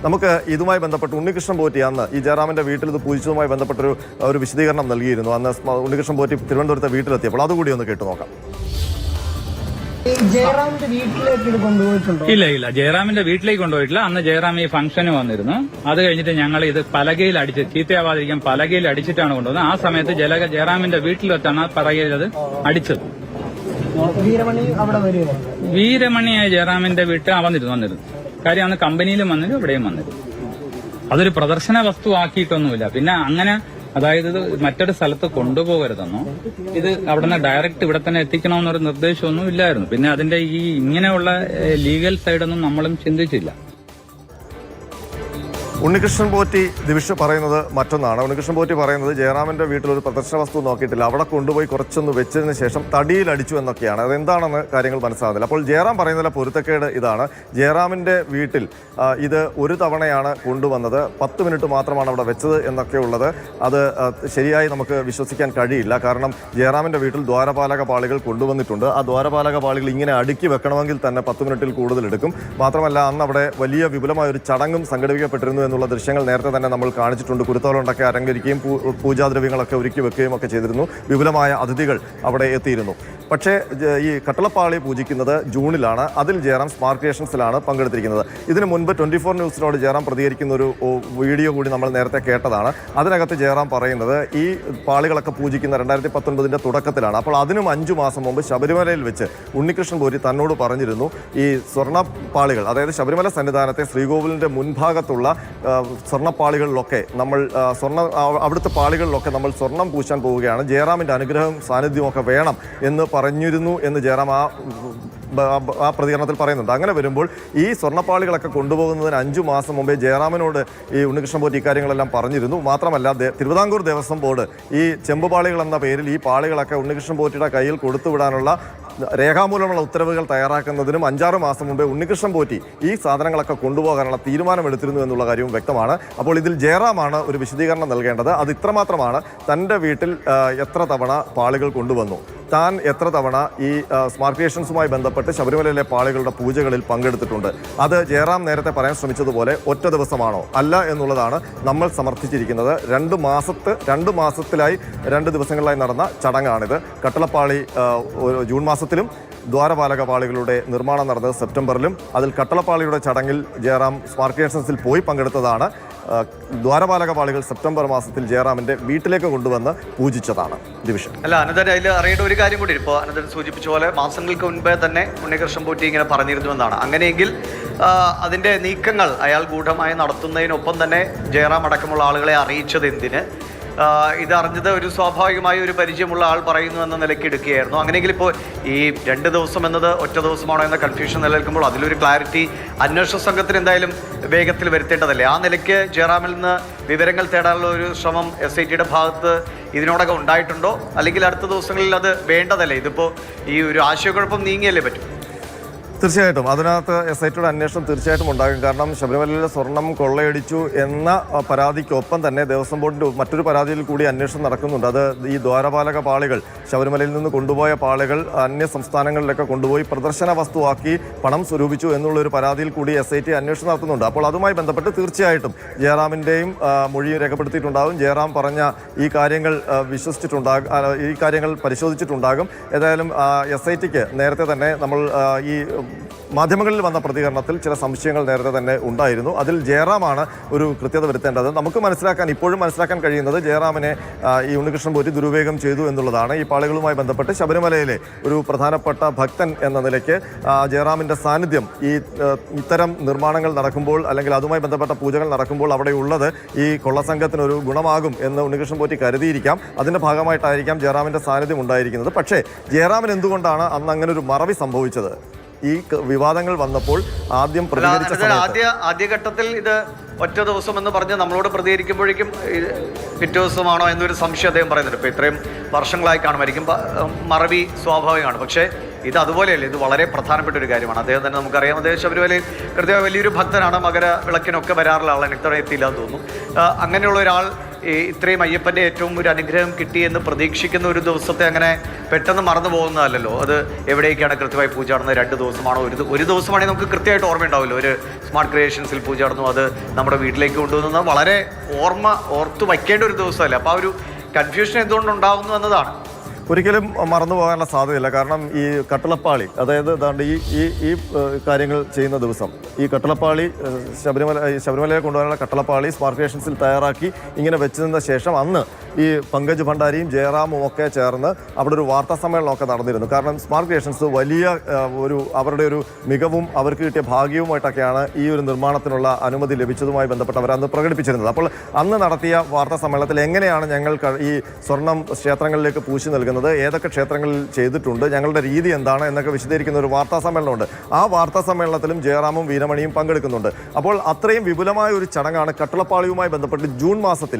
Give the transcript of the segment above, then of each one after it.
നമുക്ക് ഇതുമായി ബന്ധപ്പെട്ട് ഉണ്ണികൃഷ്ണൻ പോറ്റി അന്ന് ഈ ജയറാമിൻ്റെ വീട്ടിൽ ഇത് പൂജിച്ചതുമായി ബന്ധപ്പെട്ടൊരു വിശദീകരണം നൽകിയിരുന്നു. അന്ന് ഉണ്ണികൃഷ്ണൻ പോറ്റി തിരുവനന്തപുരത്തെ വീട്ടിലെത്തിയപ്പോൾ അതുകൂടി ഒന്ന് കേട്ടു നോക്കാം. ജയറാമിന്റെ വീട്ടിലേക്ക് ഇത് കൊണ്ടുപോയിട്ടുണ്ടോ? ഇല്ല, ജയറാമിന്റെ വീട്ടിലേക്ക് കൊണ്ടുപോയിട്ടില്ല. അന്ന് ജയറാം ഈ ഫംഗ്ഷന് വന്നിരുന്നു. അത് കഴിഞ്ഞിട്ട് ഞങ്ങൾ ഇത് പലകയിൽ അടിച്ച് ചീത്തയാവാതിരിക്കാൻ പലകയിൽ അടിച്ചിട്ടാണ് കൊണ്ടുവന്നത്. ആ സമയത്ത് ജയറാമിന്റെ വീട്ടിൽ വെച്ചാണ് പലകയിൽ അത് അടിച്ചത്. വീരമണി അവിടെ വരുമോ? വീരമണിയായ ജയറാമിന്റെ വീട്ടിൽ വന്നിരുന്നു. കാര്യം അന്ന് കമ്പനിയിലും വന്നിരുന്നു, ഇവിടെയും വന്നിരുന്നു. അതൊരു പ്രദർശന വസ്തു ആക്കിയിട്ടൊന്നുമില്ല. പിന്നെ അങ്ങനെ അതായത് ഇത് മറ്റൊരു സ്ഥലത്ത് കൊണ്ടുപോകരുതെന്നോ ഇത് അവിടെ നിന്ന് ഡയറക്റ്റ് ഇവിടെ തന്നെ എത്തിക്കണമെന്നൊരു നിർദ്ദേശമൊന്നും ഇല്ലായിരുന്നു. പിന്നെ അതിന്റെ ഈ ഇങ്ങനെയുള്ള ലീഗൽ സൈഡൊന്നും നമ്മളും ചിന്തിച്ചില്ല. ഉണ്ണികൃഷ്ണൻ പോറ്റി ദിവിഷ പറയുന്നത് മറ്റൊന്നാണ്. ഉണ്ണികൃഷ്ണൻ പോറ്റി പറയുന്നത് ജയറാമിൻ്റെ വീട്ടിലൊരു പ്രദർശന വസ്തു നോക്കിയിട്ടില്ല, അവിടെ കൊണ്ടുപോയി കുറച്ചൊന്ന് വെച്ചതിന് ശേഷം തടിയിൽ അടിച്ചു എന്നൊക്കെയാണ്. അതെന്താണെന്ന് കാര്യങ്ങൾ മനസ്സിലാകുന്നില്ല. അപ്പോൾ ജയറാം പറയുന്നതിലെ പൊരുത്തക്കേട് ഇതാണ്. ജയറാമിൻ്റെ വീട്ടിൽ ഇത് ഒരു തവണയാണ് കൊണ്ടുവന്നത്, 10 മിനിറ്റ് മാത്രമാണ് അവിടെ വെച്ചത് എന്നൊക്കെ ഉള്ളത്. അത് ശരിയായി നമുക്ക് വിശ്വസിക്കാൻ കഴിയില്ല. കാരണം ജയറാമിൻ്റെ വീട്ടിൽ ദ്വാരപാലക പാളികൾ കൊണ്ടുവന്നിട്ടുണ്ട്. ആ ദ്വാരപാലക പാളികൾ ഇങ്ങനെ അടുക്കി വെക്കണമെങ്കിൽ തന്നെ 10 മിനിറ്റിൽ കൂടുതൽ എടുക്കും. മാത്രമല്ല അന്ന് അവിടെ വലിയ വിപുലമായ ഒരു ചടങ്ങും സംഘടിപ്പിക്കപ്പെട്ടിരുന്നു എന്നുള്ള ദൃശ്യങ്ങൾ നേരത്തെ തന്നെ നമ്മൾ കാണിച്ചിട്ടുണ്ട്. കുരുത്തോലണ്ടൊക്കെ അലങ്കരിക്കുകയും പൂജാദ്രവ്യങ്ങളൊക്കെ ഒരുക്കി വെക്കുകയും ഒക്കെ ചെയ്തിരുന്നു. വിപുലമായ അതിഥികൾ അവിടെ എത്തിയിരുന്നു. പക്ഷേ ഈ കട്ടളപ്പാളി പൂജിക്കുന്നത് ജൂണിലാണ്. അതിൽ ജയറാം സ്മാർട്ട് ക്രിയേഷൻസിലാണ് പങ്കെടുത്തിരിക്കുന്നത്. ഇതിനു മുൻപ് 24 ന്യൂസിനോട് ജയറാം പ്രതികരിക്കുന്ന ഒരു വീഡിയോ കൂടി നമ്മൾ നേരത്തെ കേട്ടതാണ്. അതിനകത്ത് ജയറാം പറയുന്നത് ഈ പാളികളൊക്കെ പൂജിക്കുന്ന 2019 തുടക്കത്തിലാണ്. അപ്പോൾ അതിനും 5 മാസം മുമ്പ് ശബരിമലയിൽ വെച്ച് ഉണ്ണികൃഷ്ണൻ പോറ്റി തന്നോട് പറഞ്ഞിരുന്നു ഈ സ്വർണ്ണ പാളികൾ, അതായത് ശബരിമല സന്നിധാനത്തെ ശ്രീകോവിലിൻ്റെ മുൻഭാഗത്തുള്ള സ്വർണ്ണപ്പാളികളിലൊക്കെ നമ്മൾ അവിടുത്തെ പാളികളിലൊക്കെ നമ്മൾ സ്വർണം പൂശാൻ പോവുകയാണ്, ജയറാമിൻ്റെ അനുഗ്രഹവും സാന്നിധ്യവും ഒക്കെ വേണം എന്ന് പറഞ്ഞിരുന്നു എന്ന് ജയറാം ആ പ്രതികരണത്തിൽ പറയുന്നുണ്ട്. അങ്ങനെ വരുമ്പോൾ ഈ സ്വർണ്ണപ്പാളികളൊക്കെ കൊണ്ടുപോകുന്നതിന് 5 മാസം മുമ്പേ ജയറാമിനോട് ഈ ഉണ്ണികൃഷ്ണൻ പോറ്റി ഇക്കാര്യങ്ങളെല്ലാം പറഞ്ഞിരുന്നു. മാത്രമല്ല തിരുവിതാംകൂർ ദേവസ്വം ബോർഡ് ഈ ചെമ്പുപാളികൾ എന്ന പേരിൽ ഈ പാളികളൊക്കെ ഉണ്ണികൃഷ്ണൻ പോറ്റിയുടെ കയ്യിൽ കൊടുത്തുവിടാനുള്ള രേഖാമൂലമുള്ള ഉത്തരവുകൾ തയ്യാറാക്കുന്നതിനും 5-6 മാസം മുമ്പേ ഉണ്ണികൃഷ്ണൻ പോറ്റി ഈ സാധനങ്ങളൊക്കെ കൊണ്ടുപോകാനുള്ള തീരുമാനമെടുത്തിരുന്നു എന്നുള്ള കാര്യവും വ്യക്തമാണ്. അപ്പോൾ ഇതിൽ ജയറാമാണ് ഒരു വിശദീകരണം നൽകേണ്ടത്. അത് ഇത്രമാത്രമാണ്. തൻ്റെ വീട്ടിൽ എത്ര തവണ പാളികൾ കൊണ്ടുവന്നു, താൻ എത്ര തവണ ഈ സ്മാർട്ട് ക്രിയേഷൻസുമായി ബന്ധപ്പെട്ട് ശബരിമലയിലെ പാളികളുടെ പൂജകളിൽ പങ്കെടുത്തിട്ടുണ്ട്. അത് ജയറാം നേരത്തെ പറയാൻ ശ്രമിച്ചതുപോലെ ഒറ്റ ദിവസമാണോ? അല്ല എന്നുള്ളതാണ് നമ്മൾ സമർത്ഥിച്ചിരിക്കുന്നത്. 2 മാസത്തിലായി 2 ദിവസങ്ങളിലായി നടന്ന ചടങ്ങാണിത്. കട്ടളപ്പാളി ജൂൺ മാസത്തിലും ദ്വാരപാലക പാളികളുടെ നിർമ്മാണം നടന്നത് സെപ്റ്റംബറിലും. അതിൽ കട്ടളപ്പാളിയുടെ ചടങ്ങിൽ ജയറാം സ്മാർട്ട് ക്രിയേഷൻസിൽ പോയി പങ്കെടുത്തതാണ്. ദ്വാരപാലക പാളികൾ സെപ്റ്റംബർ മാസത്തിൽ ജയറാമിന്റെ വീട്ടിലേക്ക് കൊണ്ടുവന്ന് പൂജിച്ചതാണ്. ഡിവിഷൻ അല്ല അനന്തൻ, അതിൽ അറിയേണ്ട ഒരു കാര്യം കൂടി ഇപ്പോൾ അനന്തൻ സൂചിപ്പിച്ച പോലെ മാസങ്ങൾക്ക് മുൻപേ തന്നെ ഉണ്ണികൃഷ്ണൻ പോറ്റി ഇങ്ങനെ പറഞ്ഞിരുന്നുവെന്നാണ്. അങ്ങനെയെങ്കിൽ അതിൻ്റെ നീക്കങ്ങൾ അയാൾ ഗൂഢമായി നടത്തുന്നതിനൊപ്പം തന്നെ ജയറാം അടക്കമുള്ള ആളുകളെ അറിയിച്ചത് എന്തിന്? ഇതറിഞ്ഞത് ഒരു സ്വാഭാവികമായ ഒരു പരിചയമുള്ള ആൾ പറയുന്നു എന്ന നിലയ്ക്ക് എടുക്കുകയായിരുന്നു. അങ്ങനെയെങ്കിൽ ഇപ്പോൾ ഈ 2 ദിവസം എന്നത് ഒറ്റ ദിവസമാണോ എന്ന കൺഫ്യൂഷൻ നിലനിൽക്കുമ്പോൾ അതിലൊരു ക്ലാരിറ്റി അന്വേഷണ സംഘത്തിന് എന്തായാലും വേഗത്തിൽ വരുത്തേണ്ടതല്ലേ? ആ നിലയ്ക്ക് ജയറാമിൽ നിന്ന് വിവരങ്ങൾ തേടാനുള്ള ഒരു ശ്രമം SITയുടെ ഭാഗത്ത് ഇതിനോടൊക്കെ ഉണ്ടായിട്ടുണ്ടോ? അല്ലെങ്കിൽ അടുത്ത ദിവസങ്ങളിൽ അത് വേണ്ടതല്ലേ? ഇതിപ്പോൾ ഈ ഒരു ആശയക്കുഴപ്പം നീങ്ങിയല്ലേ പറ്റും? തീർച്ചയായിട്ടും അതിനകത്ത് SITയുടെ അന്വേഷണം തീർച്ചയായിട്ടും ഉണ്ടാകും. കാരണം ശബരിമലയിലെ സ്വർണം കൊള്ളയടിച്ചു എന്ന പരാതിക്കൊപ്പം തന്നെ ദേവസ്വം ബോർഡിൻ്റെ മറ്റൊരു പരാതിയിൽ കൂടി അന്വേഷണം നടക്കുന്നുണ്ട്. അത് ഈ ദ്വാരപാലക പാളികൾ, ശബരിമലയിൽ നിന്ന് കൊണ്ടുപോയ പാളികൾ അന്യ സംസ്ഥാനങ്ങളിലൊക്കെ കൊണ്ടുപോയി പ്രദർശന വസ്തുവാക്കി പണം സ്വരൂപിച്ചു എന്നുള്ളൊരു പരാതിയിൽ കൂടി SIT അന്വേഷണം നടത്തുന്നുണ്ട്. അപ്പോൾ അതുമായി ബന്ധപ്പെട്ട് തീർച്ചയായിട്ടും ജയറാമിൻ്റെയും മൊഴി രേഖപ്പെടുത്തിയിട്ടുണ്ടാകും. ജയറാം പറഞ്ഞ ഈ കാര്യങ്ങൾ വിശ്വസിച്ചിട്ടുണ്ടാകും, ഈ കാര്യങ്ങൾ പരിശോധിച്ചിട്ടുണ്ടാകും. ഏതായാലും SITക്ക് നേരത്തെ തന്നെ നമ്മൾ ഈ മാധ്യമങ്ങളിൽ വന്ന പ്രതികരണത്തിൽ ചില സംശയങ്ങൾ നേരത്തെ തന്നെ ഉണ്ടായിരുന്നു. അതിൽ ജയറാമാണ് ഒരു കൃത്യത വരുത്തേണ്ടത്. നമുക്ക് ഇപ്പോഴും മനസ്സിലാക്കാൻ കഴിയുന്നത് ജയറാമിനെ ഈ ഉണ്ണികൃഷ്ണൻ പോറ്റി ദുരുപയോഗം ചെയ്തു എന്നുള്ളതാണ്. ഈ പാളികളുമായി ബന്ധപ്പെട്ട് ശബരിമലയിലെ ഒരു പ്രധാനപ്പെട്ട ഭക്തൻ എന്ന നിലയ്ക്ക് ജയറാമിൻ്റെ സാന്നിധ്യം ഇത്തരം നിർമ്മാണങ്ങൾ നടക്കുമ്പോൾ അല്ലെങ്കിൽ അതുമായി ബന്ധപ്പെട്ട പൂജകൾ നടക്കുമ്പോൾ അവിടെയുള്ളത് ഈ കൊള്ളസംഘത്തിനൊരു ഗുണമാകും എന്ന് ഉണ്ണികൃഷ്ണൻ പോറ്റി കരുതിയിരിക്കാം. അതിൻ്റെ ഭാഗമായിട്ടായിരിക്കാം ജയറാമിൻ്റെ സാന്നിധ്യം ഉണ്ടായിരിക്കുന്നത്. പക്ഷേ ജയറാമിന് എന്തുകൊണ്ടാണ് അന്ന് അങ്ങനെ ഒരു മറവി സംഭവിച്ചത്? ഈ വിവാദങ്ങൾ വന്നപ്പോൾ ആദ്യം ആദ്യഘട്ടത്തിൽ ഇത് ഒറ്റ ദിവസം എന്ന് പറഞ്ഞ് നമ്മളോട് പ്രതികരിക്കുമ്പോഴേക്കും പിറ്റേ ദിവസമാണോ എന്നൊരു സംശയം അദ്ദേഹം പറയുന്നുണ്ട്. ഇപ്പോൾ ഇത്രയും വർഷങ്ങളായി കാണുമായിരിക്കും, മറവി സ്വാഭാവികമാണ്. പക്ഷേ ഇത് അതുപോലെയല്ല, ഇത് വളരെ പ്രധാനപ്പെട്ട ഒരു കാര്യമാണ്. അദ്ദേഹം തന്നെ നമുക്കറിയാം, അദ്ദേഹം ശബരിമലയിൽ കൃത്യമായി വലിയൊരു ഭക്തനാണ്, മകര വിളക്കിനൊക്കെ വരാറുള്ള ആളാണ്. ഇത്തവണ എത്തിയില്ല എന്ന് തോന്നുന്നു. അങ്ങനെയുള്ള ഒരാൾ ഇത്രയും അയ്യപ്പൻ്റെ ഏറ്റവും ഒരു അനുഗ്രഹം കിട്ടി എന്ന് പ്രതീക്ഷിക്കുന്ന ഒരു ദിവസത്തെ അങ്ങനെ പെട്ടെന്ന് മറന്നു പോകുന്നതല്ലല്ലോ. അത് എവിടേക്കാണ് കൃത്യമായി പൂജ നടന്നത്, 2 ദിവസമാണോ, ഒരു ദിവസമാണെങ്കിൽ നമുക്ക് കൃത്യമായിട്ട് ഓർമ്മയുണ്ടാവില്ല. ഒരു സ്മാർട്ട് ക്രിയേഷൻസിൽ പൂജ നടന്നു, അത് നമ്മുടെ വീട്ടിലേക്ക് കൊണ്ടുവന്നത് വളരെ ഓർത്തു വയ്ക്കേണ്ട ഒരു ദിവസമല്ല. അപ്പോൾ ആ ഒരു കൺഫ്യൂഷൻ എന്തുകൊണ്ടുണ്ടാവുന്നു എന്നതാണ്. ഒരിക്കലും മറന്നു പോകാനുള്ള സാധ്യതയില്ല. കാരണം ഈ കട്ടളപ്പാളി, അതായത് ഏതാണ്ട് ഈ കാര്യങ്ങൾ ചെയ്യുന്ന ദിവസം ഈ കട്ടളപ്പാളി ശബരിമലയെ കൊണ്ടുപോകാനുള്ള കട്ടളപ്പാളി സ്മാർട്ട് ക്രിയേഷൻസിൽ തയ്യാറാക്കി ഇങ്ങനെ വെച്ചതിന് ശേഷം അന്ന് ഈ പങ്കജ് ഭണ്ഡാരിയും ജയറാമും ഒക്കെ ചേർന്ന് അവിടെ ഒരു വാർത്താ സമ്മേളനമൊക്കെ നടന്നിരുന്നു. കാരണം സ്മാർട്ട് ക്രിയേഷൻസ് വലിയ അവരുടെ ഒരു മികവും അവർക്ക് കിട്ടിയ ഭാഗ്യവുമായിട്ടൊക്കെയാണ് ഈ ഒരു നിർമ്മാണത്തിനുള്ള അനുമതി ലഭിച്ചതുമായി ബന്ധപ്പെട്ട് അവർ അന്ന് പ്രകടിപ്പിച്ചിരുന്നത്. അപ്പോൾ അന്ന് നടത്തിയ വാർത്താ സമ്മേളനത്തിൽ എങ്ങനെയാണ് ഞങ്ങൾ ഈ സ്വർണം ക്ഷേത്രങ്ങളിലേക്ക് പൂശി നൽകുന്നത്, ഏതൊക്കെ ക്ഷേത്രങ്ങളിൽ ചെയ്തിട്ടുണ്ട്, ഞങ്ങളുടെ രീതി എന്താണ് എന്നൊക്കെ വിശദീകരിക്കുന്ന ഒരു വാർത്താ സമ്മേളനമുണ്ട്. ആ വാർത്താ സമ്മേളനത്തിലും ജയറാമും വീരമണിയും പങ്കെടുക്കുന്നുണ്ട്. അപ്പോൾ അത്രയും വിപുലമായ ഒരു ചടങ്ങാണ് കട്ടളപ്പാളിയുമായി ബന്ധപ്പെട്ട് ജൂൺ മാസത്തിൽ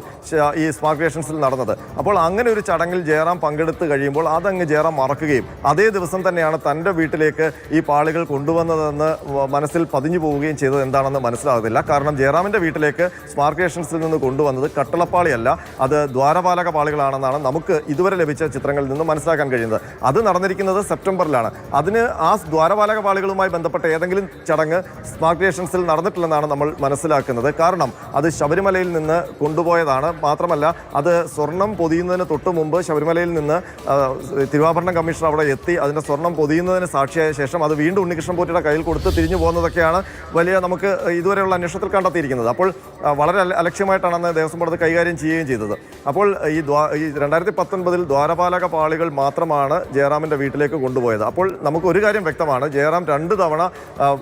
ഈ സ്മാർട്ട് ക്രിയേഷൻസിൽ നടന്നത്. അപ്പോൾ അങ്ങനെ ഒരു ചടങ്ങിൽ ജയറാം പങ്കെടുത്ത് കഴിയുമ്പോൾ അതങ്ങ് ജയറാം മറക്കുകയും അതേ ദിവസം തന്നെയാണ് തൻ്റെ വീട്ടിലേക്ക് ഈ പാളികൾ കൊണ്ടുവന്നതെന്ന് മനസ്സിൽ പതിഞ്ഞു പോവുകയും ചെയ്തത് എന്താണെന്ന് മനസ്സിലാകുന്നില്ല. കാരണം ജയറാമിൻ്റെ വീട്ടിലേക്ക് സ്മാർട്ട് ക്രിയേഷൻസിൽ നിന്ന് കൊണ്ടുവന്നത് കട്ടളപ്പാളിയല്ല, അത് ദ്വാരപാലക പാളികളാണെന്നാണ് നമുക്ക് ഇതുവരെ ലഭിച്ച ചിത്രങ്ങളിൽ നിന്ന് മനസ്സിലാക്കാൻ കഴിയുന്നത്. അത് നടന്നിരിക്കുന്നത് സെപ്റ്റംബറിലാണ്. അതിന് ആ ദ്വാരപാലക പാളികളുമായി ബന്ധപ്പെട്ട ഏതെങ്കിലും ചടങ്ങ് സ്മാർട്ട് ക്രിയേഷൻസിൽ നടന്നിട്ടില്ലെന്നാണ് നമ്മൾ മനസ്സിലാക്കുന്നത്. കാരണം അത് ശബരിമലയിൽ നിന്ന് കൊണ്ടുപോയതാണ്. മാത്രമല്ല അത് സ്വർണം പൊതിയുന്നതിന് തൊട്ട് മുമ്പ് ശബരിമലയിൽ നിന്ന് തിരുവാഭരണ കമ്മീഷണർ അവിടെ എത്തി അതിൻ്റെ സ്വർണം പൊതിയുന്നതിന് സാക്ഷിയായ ശേഷം അത് വീണ്ടും ഉണ്ണികൃഷ്ണൻ പോറ്റിയുടെ കയ്യിൽ കൊടുത്ത് തിരിഞ്ഞു പോകുന്നതൊക്കെയാണ് വലിയ നമുക്ക് ഇതുവരെയുള്ള അന്വേഷണത്തിൽ കണ്ടെത്തിയിരിക്കുന്നത്. അപ്പോൾ വളരെ അലക്ഷ്യമായിട്ടാണ് അന്ന് ദേവസ്വം ബോർഡ് കൈകാര്യം ചെയ്യുകയും ചെയ്തത്. അപ്പോൾ ഈ 2019 ദ്വാരപാലക പാളികൾ മാത്രമാണ് ജയറാമിൻ്റെ വീട്ടിലേക്ക് കൊണ്ടുപോയത്. അപ്പോൾ നമുക്ക് ഒരു കാര്യം വ്യക്തമാണ്, ജയറാം 2 തവണ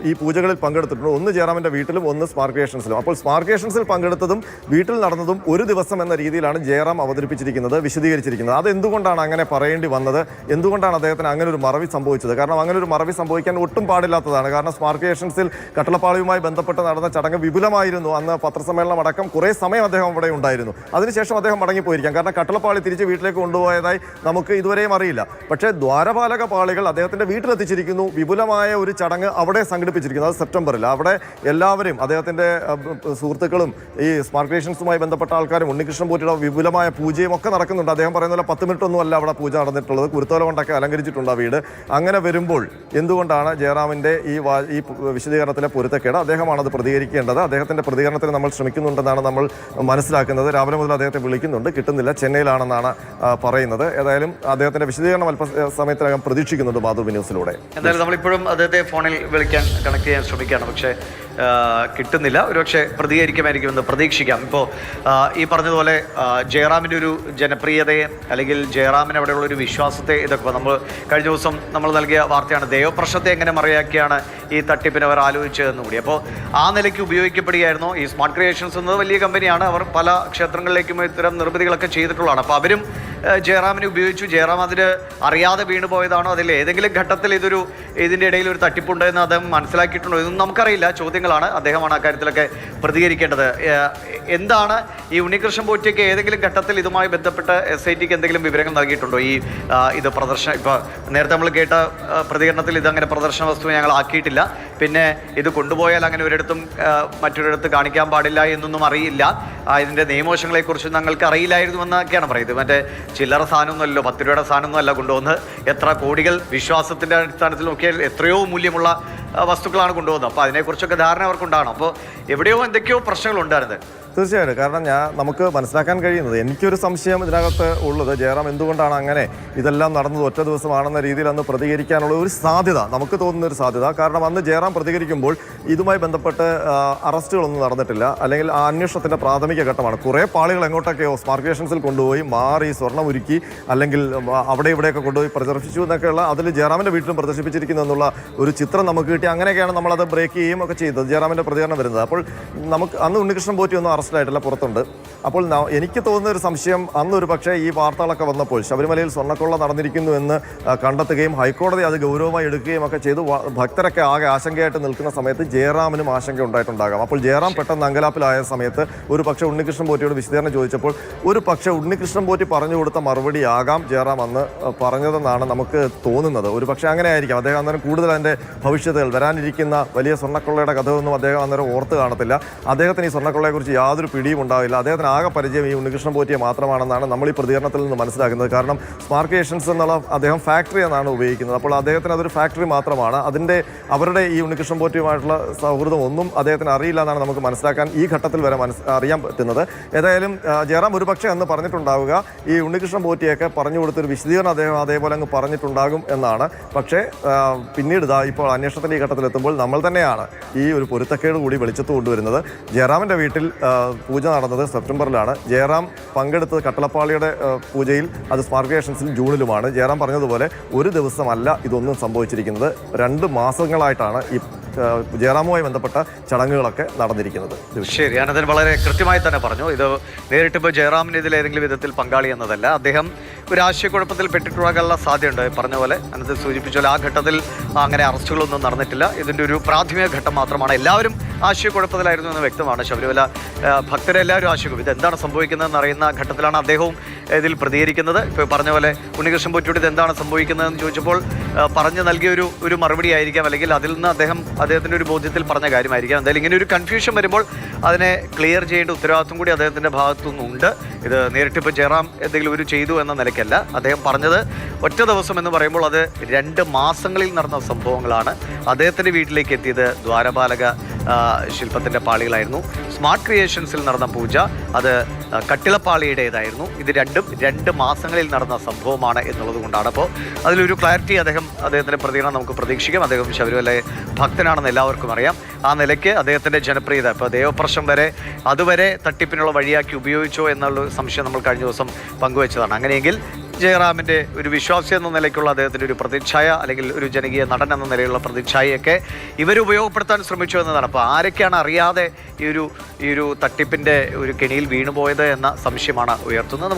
ഈ പൂജകളിൽ പങ്കെടുത്തിട്ടുണ്ട്. ഒന്ന് ജയറാമിൻ്റെ വീട്ടിലും ഒന്ന് സ്മാർട്ട് ക്രിയേഷൻസിലും. അപ്പോൾ സ്മാർട്ട് ക്രിയേഷൻസിൽ പങ്കെടുത്തതും വീട്ടിൽ നടന്നതും ഒരു ദിവസം എന്ന രീതിയിലാണ് ജയറാം അവതരിപ്പിച്ചിരിക്കുന്നത്, വിശദീകരിച്ചിരിക്കുന്നത്. അതെന്തുകൊണ്ടാണ് അങ്ങനെ പറയേണ്ടി വന്നത്, എന്തുകൊണ്ടാണ് അദ്ദേഹത്തിന് അങ്ങനെ ഒരു മറവി സംഭവിച്ചത്? കാരണം അങ്ങനെ ഒരു മറവി സംഭവിക്കാൻ ഒട്ടും പാടില്ലാത്തതാണ്. കാരണം സ്മാർട്ട് ക്രിയേഷൻസിൽ കട്ടളപ്പാളിയുമായി ബന്ധപ്പെട്ട് നടന്ന ചടങ്ങ് വിപുലമായിരുന്നു. അന്ന് പത്രസമ്മേളനം അടക്കം കുറേ സമയം അദ്ദേഹം അവിടെ ഉണ്ടായിരുന്നു. അതിനുശേഷം അദ്ദേഹം മടങ്ങിപ്പോയിരിക്കാം. കാരണം കട്ടളപ്പാളി തിരിച്ച് വീട്ടിലേക്ക് കൊണ്ടുപോയതായി നമുക്ക് ഇതുവരെയും അറിയില്ല. പക്ഷേ ദ്വാരപാലക പാളികൾ അദ്ദേഹത്തിൻ്റെ വീട്ടിലെത്തിച്ചിരിക്കുന്നു. വിപുലമായ ഒരു ചടങ്ങ് അവിടെ സംഘടിപ്പിച്ചിരിക്കുന്നു. അത് സെപ്റ്റംബറിൽ. അവിടെ എല്ലാവരും അദ്ദേഹത്തിൻ്റെ സുഹൃത്തുക്കളും ഈ സ്മാർട്ട് ക്രിയേഷൻസുമായി ബന്ധപ്പെട്ട ആൾക്കാരും ഉണ്ണികൃഷ്ണൻ പോറ്റിയുടെ വിപുലമായ പൂജയും ഒക്കെ നടക്കുന്നുണ്ട്. അദ്ദേഹം പറയുന്ന പോലെ 10 മിനിറ്റ് ഒന്നും അല്ല അവിടെ പൂജ നടന്നിട്ടുള്ളത്. കുരുത്തോല കൊണ്ടൊക്കെ അലങ്കരിച്ചിട്ടുണ്ട് ആ വീട്. അങ്ങനെ വരുമ്പോൾ എന്തുകൊണ്ടാണ് ജയറാമിൻ്റെ ഈ വിശദീകരണത്തിലെ പൊരുത്തക്കേട്? അദ്ദേഹമാണത് പ്രതികരിക്കേണ്ടത്. അദ്ദേഹത്തിൻ്റെ പ്രതികരണത്തിന് നമ്മൾ ശ്രമിക്കുന്നുണ്ടെന്നാണ് നമ്മൾ മനസ്സിലാക്കുന്നത്. രാവിലെ മുതൽ അദ്ദേഹത്തെ വിളിക്കുന്നുണ്ട്, കിട്ടുന്നില്ല, ചെന്നൈയിലാണെന്നാണ് പറയുന്നത്. ഏതായാലും അദ്ദേഹത്തിൻ്റെ വിശദീകരണം അല്പസമയത്തിനകം പ്രതീക്ഷിക്കുന്നുണ്ട് മാതൃഭൂമി ന്യൂസിലൂടെ. എന്തായാലും നമ്മളിപ്പോഴും അദ്ദേഹത്തെ ഫോണിൽ വിളിക്കാൻ കണക്ട് ചെയ്യാൻ ശ്രമിക്കുകയാണ്. പക്ഷേ കിട്ടുന്നില്ല. ഒരുപക്ഷെ പ്രതികരിക്കുമായിരിക്കുമെന്ന് പ്രതീക്ഷിക്കാം. ഇപ്പോൾ ഈ പറഞ്ഞതുപോലെ ജയറാമിൻ്റെ ഒരു ജനപ്രിയതയെ അല്ലെങ്കിൽ ജയറാമിന് അവിടെയുള്ള ഒരു വിശ്വാസത്തെ ഇതൊക്കെ നമ്മൾ കഴിഞ്ഞ ദിവസം നമ്മൾ നൽകിയ വാർത്തയാണ്. ദൈവപ്രശ്നത്തെ എങ്ങനെ മറിയാക്കിയാണ് ഈ തട്ടിപ്പിന് അവർ ആലോചിച്ചതെന്ന് കൂടി. അപ്പോൾ ആ നിലയ്ക്ക് ഉപയോഗിക്കപ്പെടുകയായിരുന്നു. ഈ സ്മാർട്ട് ക്രിയേഷൻസ് എന്നത് വലിയ കമ്പനിയാണ്. അവർ പല ക്ഷേത്രങ്ങളിലേക്കും ഇത്തരം നിർമ്മിതികളൊക്കെ ചെയ്തിട്ടുള്ളതാണ്. അപ്പോൾ അവരും ജയറാമിനെ ഉപയോഗിച്ചു. ജയറാം അതിന് അറിയാതെ വീണു പോയതാണോ, അതിൽ ഏതെങ്കിലും ഘട്ടത്തിൽ ഇതിൻ്റെ ഇടയിൽ ഒരു തട്ടിപ്പുണ്ട് എന്ന് അദ്ദേഹം മനസ്സിലാക്കിയിട്ടുണ്ടോ, ഇതൊന്നും നമുക്കറിയില്ല. ചോദ്യങ്ങളാണ്. അദ്ദേഹമാണ് അക്കാര്യത്തിലൊക്കെ പ്രതികരിക്കേണ്ടത്. എന്താണ് ഈ ഉണ്ണികൃഷ്ണൻ പോറ്റിക്ക് ഏതെങ്കിലും ഘട്ടത്തിൽ ഇതുമായി ബന്ധപ്പെട്ട് SITക്ക് എന്തെങ്കിലും വിവരങ്ങൾ നൽകിയിട്ടുണ്ടോ? ഇത് പ്രദർശനം ഇപ്പോൾ നേരത്തെ നമ്മൾ കേട്ട പ്രതികരണത്തിൽ ഇതങ്ങനെ പ്രദർശന വസ്തു ഞങ്ങൾ ആക്കിയിട്ടില്ല, പിന്നെ ഇത് കൊണ്ടുപോയാൽ അങ്ങനെ ഒരിടത്തും മറ്റൊരിടത്ത് കാണിക്കാൻ പാടില്ല എന്നൊന്നും അറിയില്ല, ഇതിൻ്റെ നിയമവശങ്ങളെക്കുറിച്ച് ഞങ്ങൾക്ക് അറിയില്ലായിരുന്നു എന്നൊക്കെയാണ് പറയുന്നത്. മറ്റേ ചില്ലറ സാധനമൊന്നുമല്ലോ, 10 രൂപയുടെ സാധനമൊന്നും അല്ല കൊണ്ടുവന്ന്, എത്ര കോടികൾ വിശ്വാസത്തിൻ്റെ അടിസ്ഥാനത്തിൽ നോക്കിയാൽ എത്രയോ മൂല്യമുള്ള വസ്തുക്കളാണ് കൊണ്ടുപോകുന്നത്. അപ്പോൾ അതിനെക്കുറിച്ചൊക്കെ ധാരണ അവർക്കുണ്ടാകണം. അപ്പോൾ എവിടെയോ എന്തൊക്കെയോ പ്രശ്നങ്ങളുണ്ടായിരുന്നത്. തീർച്ചയായിട്ടും. കാരണം നമുക്ക് മനസ്സിലാക്കാൻ കഴിയുന്നത്, എനിക്കൊരു സംശയം ഇതിനകത്ത് ഉള്ളത്, ജയറാം എന്തുകൊണ്ടാണ് അങ്ങനെ ഇതെല്ലാം നടന്നത് ഒറ്റ ദിവസമാണെന്ന രീതിയിൽ അന്ന് പ്രതികരിക്കാനുള്ള ഒരു സാധ്യത, നമുക്ക് തോന്നുന്ന ഒരു സാധ്യത. കാരണം അന്ന് ജയറാം പ്രതികരിക്കുമ്പോൾ ഇതുമായി ബന്ധപ്പെട്ട് അറസ്റ്റുകളൊന്നും നടന്നിട്ടില്ല, അല്ലെങ്കിൽ ആ അന്വേഷണത്തിൻ്റെ പ്രാഥമിക ഘട്ടമാണ്. കുറേ പാളികൾ എങ്ങോട്ടൊക്കെയോ സ്മാർട്ട് ക്രിയേഷൻസിൽ കൊണ്ടുപോയി മാറി സ്വർണ്ണം ഒരുക്കി, അല്ലെങ്കിൽ അവിടെ ഇവിടെയൊക്കെ കൊണ്ടുപോയി പ്രദർശിപ്പിച്ചു എന്നൊക്കെയുള്ള, അതിൽ ജയറാമിൻ്റെ വീട്ടിലും പ്രദർശിപ്പിച്ചിരിക്കുന്നു എന്നുള്ള ഒരു ചിത്രം നമുക്ക് കിട്ടി, അങ്ങനെയൊക്കെയാണ് നമ്മളത് ബ്രേക്ക് ചെയ്യുകയും ഒക്കെ ചെയ്തത്. ജയറാമിൻ്റെ പ്രതികരണം വരുന്നത്. അപ്പോൾ നമുക്ക് അന്ന് ഉണ്ണികൃഷ്ണൻ പോറ്റി ഒന്നും അറസ്റ്റിലായിട്ടില്ല, പുറത്തുണ്ട്. അപ്പോൾ എനിക്ക് തോന്നുന്ന ഒരു സംശയം, അന്നൊരു പക്ഷേ ഈ വാർത്തകളൊക്കെ വന്നപ്പോൾ ശബരിമലയിൽ സ്വർണ്ണക്കൊള്ള നടന്നിരിക്കുന്നു എന്ന് കണ്ടെത്തുകയും ഹൈക്കോടതി അത് ഗൗരവമായി എടുക്കുകയും ഒക്കെ ചെയ്തു ഭക്തരൊക്കെ ആകെ ആശങ്കയായിട്ട് നിൽക്കുന്ന സമയത്ത് ജയറാമിനും ആശങ്ക ഉണ്ടായിട്ടുണ്ടാകാം. അപ്പോൾ ജയറാം പെട്ടെന്ന് അങ്കലാപ്പിലായ സമയത്ത് ഒരു പക്ഷേ ഉണ്ണികൃഷ്ണൻ പോറ്റിയോട് വിശദീകരണം ചോദിച്ചപ്പോൾ ഒരു പക്ഷേ ഉണ്ണികൃഷ്ണൻ പോറ്റി പറഞ്ഞു കൊടുത്ത മറുപടി ആകാം ജയറാം അന്ന് പറഞ്ഞതെന്നാണ് നമുക്ക് തോന്നുന്നത്. ഒരു പക്ഷേ അങ്ങനെ ആയിരിക്കാം. അദ്ദേഹം അന്നേരം കൂടുതൽ അതിൻ്റെ ഭവിഷ്യത്തുകൾ, വരാനിരിക്കുന്ന വലിയ സ്വർണ്ണക്കൊള്ളയുടെ കഥയൊന്നും അദ്ദേഹം അന്നേരം ഓർത്ത് കാണത്തില്ല. അദ്ദേഹത്തിന് ഈ സ്വർണ്ണക്കൊള്ളയെക്കുറിച്ച് യാതൊരു പിടിയും ഉണ്ടാവില്ല. അദ്ദേഹത്തിന് ആകെ പരിചയം ഈ ഉണ്ണികൃഷ്ണൻ പോറ്റിയെ മാത്രമാണെന്നാണ് നമ്മൾ ഈ പ്രതികരണത്തിൽ നിന്ന് മനസ്സിലാക്കുന്നത്. കാരണം സ്മാർട്ട് ക്രിയേഷൻസ് എന്നുള്ള അദ്ദേഹം ഫാക്ടറി എന്നാണ് ഉപയോഗിക്കുന്നത്. അപ്പോൾ അദ്ദേഹത്തിന് അതൊരു ഫാക്ടറി മാത്രമാണ്. അവരുടെ ഈ ഉണ്ണികൃഷ്ണൻ പോറ്റിയുമായിട്ടുള്ള സൗഹൃദം ഒന്നും അദ്ദേഹത്തിന് അറിയില്ല എന്നാണ് നമുക്ക് മനസ്സിലാക്കാൻ ഈ ഘട്ടത്തിൽ വരെ അറിയാൻ പറ്റുന്നത്. ഏതായാലും ജയറാം ഒരുപക്ഷെ അന്ന് പറഞ്ഞിട്ടുണ്ടാവുക, ഈ ഉണ്ണികൃഷ്ണൻ പോറ്റിയൊക്കെ പറഞ്ഞു കൊടുത്തൊരു വിശദീകരണം അദ്ദേഹം അതേപോലെ അങ്ങ് പറഞ്ഞിട്ടുണ്ടാകും എന്നാണ്. പക്ഷേ പിന്നീട് ഇപ്പോൾ അന്വേഷണത്തിൻ്റെ ഈ ഘട്ടത്തിലെത്തുമ്പോൾ നമ്മൾ തന്നെയാണ് ഈ ഒരു പൊരുത്തക്കേട് കൂടി വെളിച്ചത്ത് കൊണ്ടുവരുന്നത്. ജയറാമിൻ്റെ വീട്ടിൽ പൂജ നടന്നത് സെപ്റ്റംബറിലാണ്. ജയറാം പങ്കെടുത്തത് കട്ടളപ്പാളിയുടെ പൂജയിൽ, അത് സ്മാർട്ട് ക്രിയേഷൻസിൽ ജൂണിലുമാണ്. ജയറാം പറഞ്ഞതുപോലെ ഒരു ദിവസമല്ല ഇതൊന്നും സംഭവിച്ചിരിക്കുന്നത്, 2 മാസങ്ങളായിട്ടാണ് ഈ ജയറാമുമായി ബന്ധപ്പെട്ട ചടങ്ങുകളൊക്കെ നടന്നിരിക്കുന്നത്. ശരി, അനന്തൻ വളരെ കൃത്യമായി തന്നെ പറഞ്ഞു. ഇത് നേരിട്ടിപ്പോൾ ജയറാമിന് ഇതിൽ ഏതെങ്കിലും വിധത്തിൽ പങ്കാളി എന്നതല്ല. അദ്ദേഹം ഒരു ആശയക്കുഴപ്പത്തിൽ പെട്ടിട്ടുള്ള സാധ്യതയുണ്ട്. പറഞ്ഞ പോലെ അനന്തൻ സൂചിപ്പിച്ച പോലെ ആ ഘട്ടത്തിൽ അങ്ങനെ അറസ്റ്റുകളൊന്നും നടന്നിട്ടില്ല. ഇതിൻ്റെ ഒരു പ്രാഥമിക ഘട്ടം മാത്രമാണ്. എല്ലാവരും ആശയക്കുഴപ്പത്തിലായിരുന്നു എന്ന് വ്യക്തമാണ്. ശബരിമല ഭക്തരെല്ലാവരും ആശയക്കുഴപ്പം, ഇതെന്താണ് സംഭവിക്കുന്നതെന്ന് അറിയുന്ന ഘട്ടത്തിലാണ് അദ്ദേഹവും ഇതിൽ പ്രതികരിക്കുന്നത്. ഇപ്പോൾ പറഞ്ഞ പോലെ ഉണ്ണികൃഷ്ണൻ പോറ്റിയോട് ഇതെന്താണ് സംഭവിക്കുന്നതെന്ന് ചോദിച്ചപ്പോൾ പറഞ്ഞു നൽകിയ ഒരു മറുപടി ആയിരിക്കാം, അല്ലെങ്കിൽ അതിൽ നിന്ന് അദ്ദേഹത്തിൻ്റെ ഒരു ബോധ്യത്തിൽ പറഞ്ഞ കാര്യമായിരിക്കാം. എന്തായാലും ഇങ്ങനെ ഒരു കൺഫ്യൂഷൻ വരുമ്പോൾ അതിനെ ക്ലിയർ ചെയ്യേണ്ട ഉത്തരവാദിത്വം കൂടി അദ്ദേഹത്തിൻ്റെ ഭാഗത്തു നിന്നുണ്ട്. ഇത് നേരിട്ടിപ്പോൾ ജയറാം എന്തെങ്കിലും ഒരു ചെയ്തു എന്ന നിലയ്ക്കല്ല. അദ്ദേഹം പറഞ്ഞത് ഒറ്റ ദിവസം എന്ന് പറയുമ്പോൾ അത് 2 മാസങ്ങളിൽ നടന്ന സംഭവങ്ങളാണ്. അദ്ദേഹത്തിൻ്റെ വീട്ടിലേക്ക് എത്തിയത് ദ്വാരപാലക ശില്പത്തിൻ്റെ പാളികളായിരുന്നു. സ്മാർട്ട് ക്രിയേഷൻസിൽ നടന്ന പൂജ അത് കട്ടിളപ്പാളിയുടേതായിരുന്നു. ഇത് രണ്ടും 2 മാസങ്ങളിൽ നടന്ന സംഭവമാണ് എന്നുള്ളത് കൊണ്ടാണ്. അപ്പോൾ അതിലൊരു ക്ലാരിറ്റി അദ്ദേഹത്തിൻ്റെ പ്രതികരണം നമുക്ക് പ്രതീക്ഷിക്കാം. അദ്ദേഹം ശബരിമല ഭക്തനാണെന്ന് എല്ലാവർക്കും അറിയാം. ആ നിലയ്ക്ക് അദ്ദേഹത്തിൻ്റെ ജനപ്രിയത ഇപ്പോൾ ദേവപ്രശ്നം വരെ അതുവരെ തട്ടിപ്പിനുള്ള വഴിയാക്കി ഉപയോഗിച്ചോ എന്നുള്ള സംശയം നമ്മൾ കഴിഞ്ഞ ദിവസം പങ്കുവച്ചതാണ്. അങ്ങനെയെങ്കിൽ ജയറാമിൻ്റെ ഒരു വിശ്വാസി എന്ന നിലയ്ക്കുള്ള അദ്ദേഹത്തിൻ്റെ ഒരു പ്രതിച്ഛായ, അല്ലെങ്കിൽ ഒരു ജനകീയ നടൻ എന്ന നിലയിലുള്ള പ്രതിച്ഛായയൊക്കെ ഇവർ ഉപയോഗപ്പെടുത്താൻ ശ്രമിച്ചു എന്നതാണ്. അപ്പോൾ ആരൊക്കെയാണ് അറിയാതെ ഈ ഒരു തട്ടിപ്പിൻ്റെ ഒരു കെണിയിൽ വീണുപോയത് എന്ന സംശയമാണ് ഉയർത്തുന്നത്.